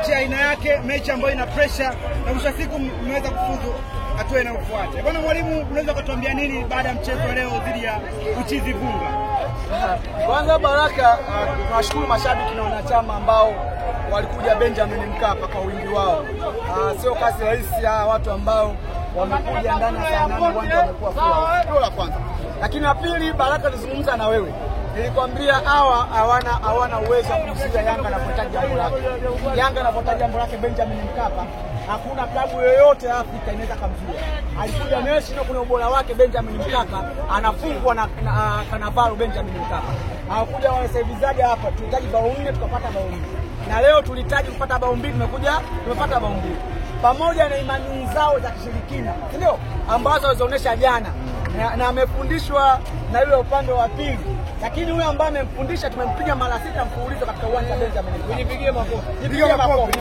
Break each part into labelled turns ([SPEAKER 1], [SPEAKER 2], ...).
[SPEAKER 1] mechi ya aina yake, mechi ambayo ina pressure na mwisho siku mmeweza kufuzu hatua inayofuata. Bwana mwalimu, unaweza kutuambia nini baada ya mchezo leo dhidi ya Uchizi Vunga?
[SPEAKER 2] Kwanza Baraka, tunashukuru mashabiki na wanachama ambao walikuja Benjamin Mkapa kwa wingi wao. Sio kazi rahisi watu ambao wamekuja ndani ya saa 8 uwanja wamekuwa full. La kwanza. Lakini la pili, Baraka nizungumza na wewe. Nilikwambia hawana uwezo wa kumzuia Yanga anapotaja jambo lake. Yanga anapotaja jambo lake Benjamin Mkapa, hakuna klabu yoyote Afrika inaweza kumzuia. Alikuja National, kuna ubora wake Benjamin Mkapa, anafungwa na Kanavaro Benjamin Mkapa. Hakuja wasevizaji hapa, tulihitaji bao 4 tukapata bao 4. Na leo tulihitaji kupata bao 2, tumepata bao 2. Pamoja na imani zao za kishirikina, ndio ambazo walizoonyesha jana na amefundishwa na yule upande wa pili. Lakini yule ambaye amemfundisha tumempiga mara 6 mfululizo katika uwanja wa Benjamin. Nipigie makofi. Nipigie makofi.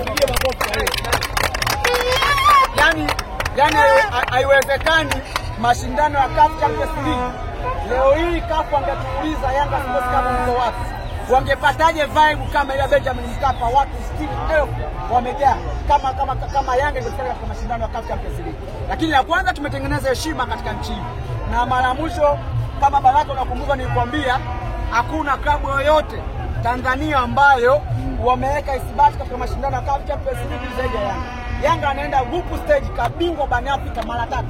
[SPEAKER 2] Yani haiwezekani mashindano ya CAF Champions League. Leo hii CAF angetuuliza Yanga Sports Club mko wapi? Wangepataje vibe kama ile Benjamin Mkapa, watu 60,000 wamejaa kama Yanga ingefanya kwa mashindano ya CAF Champions League. Lakini la kwanza tumetengeneza heshima katika nchi. Na mara mwisho kama Baraka unakumbuka nilikwambia hakuna klabu yoyote Tanzania ambayo wameweka isibati katika mashindano ya CAF Champions League zaidi ya Yanga. Yanga anaenda group stage kabingwa barani Afrika mara 3.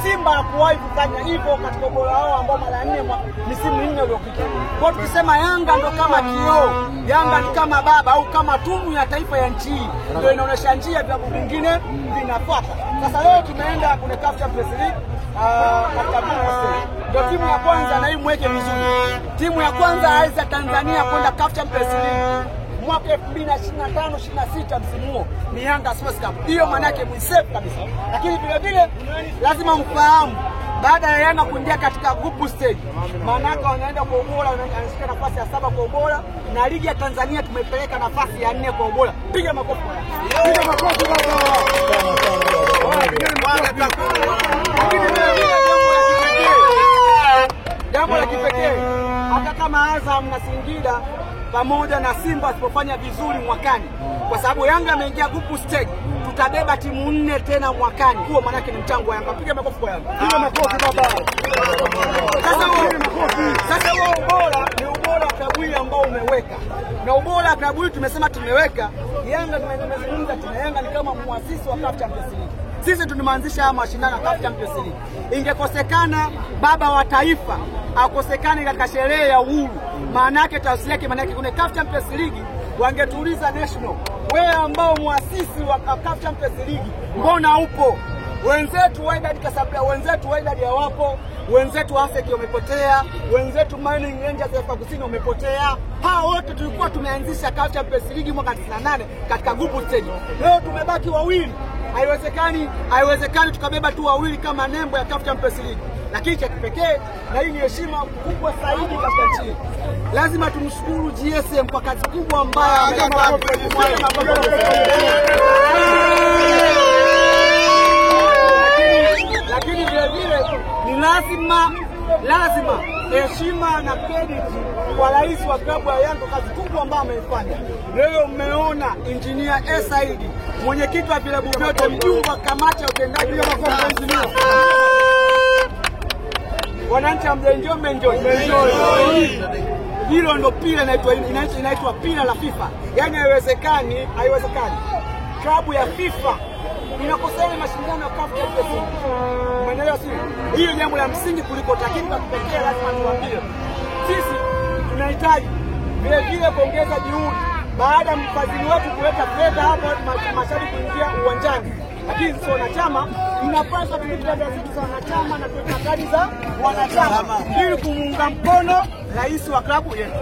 [SPEAKER 2] Simba hakuwahi kufanya hivyo katika ubora wao ambao mara 4 misimu 4 iliyopita. Kwa tukisema Yanga ndo kama kioo, Yanga ni kama baba au kama tumu ya taifa ya nchi, ndio inaonyesha njia vilabu vingine vinafuata. Sasa leo tumeenda kwenye CAF Champions League katika group stage. Ndio timu ya kwanza na hii mweke vizuri. Timu ya kwanza haiza Tanzania kwenda CAF Champions League mwaka 2025-26 msimu huo ni Yanga Sports Club. Hiyo maana yake msafe kabisa. Lakini vile vile lazima mfahamu baada ya Yanga kuingia katika group stage, maana yake wanaenda kwa ubora, wanashika nafasi ya 7 kwa ubora, na ligi ya Tanzania tumepeleka nafasi ya 4 kwa ubora. Piga makofi bwana. Piga makofi bwana. Jambo la kipekee, hata kama Azam na Singida pamoja na Simba sipofanya vizuri mwakani, kwa sababu Yanga ameingia group stage, tutabeba timu 4 tena mwakani. Huo maana yake ni mchango wa Yanga. Piga makofi kwa Yanga. Piga makofi baba. Sasa huo ubora ni ubora wa klabu hii ambao umeweka. Na ubora wa klabu hii tumesema tumeweka. Yanga tumezungumza tuna Yanga ni kama muasisi wa CAF Champions League. Sisi tulianzisha haya mashindano ya CAF Champions League. Ingekosekana baba wa taifa, akosekane katika sherehe ya uhuru, maana yake tafsiri yake maana yake kuna CAF Champions League wangetuuliza National, wewe ambao muasisi wa CAF Champions League mbona upo? Wenzetu Wydad Casablanca, wenzetu Wydad hawapo, wenzetu Afeki wamepotea, wenzetu Mining Rangers ya Kusini wamepotea. Hao wote tulikuwa tumeanzisha CAF Champions League mwaka 98 katika group stage. Leo tumebaki wawili. Haiwezekani tukabeba tu wawili kama nembo ya CAF Champions League. Lakini cha kipekee, na hii ni heshima kubwa zaidi katika nchi. Lazima tumshukuru GSM kwa kazi kubwa ambayo lakini vile vile ni lazima heshima na credit kwa rais wa klabu ya Yanga, kazi kubwa ambayo ameifanya. Leo mmeona Engineer Said, mwenyekiti wa vilabu vyote, mjumbe wa kamati ya utendaji wa engineer. Wananchi mmenjoy. Hilo ndo pila inaitwa pila la FIFA. Yaani haiwezekani klabu ya FIFA inakosea mashindano ya CAF Champions League. Umeelewa sio? Hiyo jambo la msingi kuliko takini kwa kipekee lazima tuambie. Sisi tunahitaji vile vile kuongeza juhudi baada ya mfadhili wetu kuleta fedha hapa mashabiki kuingia uwanjani. Lakini sio wanachama, tunapaswa kupitia gazeti za wanachama na kuweka kadi za wanachama ili kumuunga mkono rais wa klabu yetu.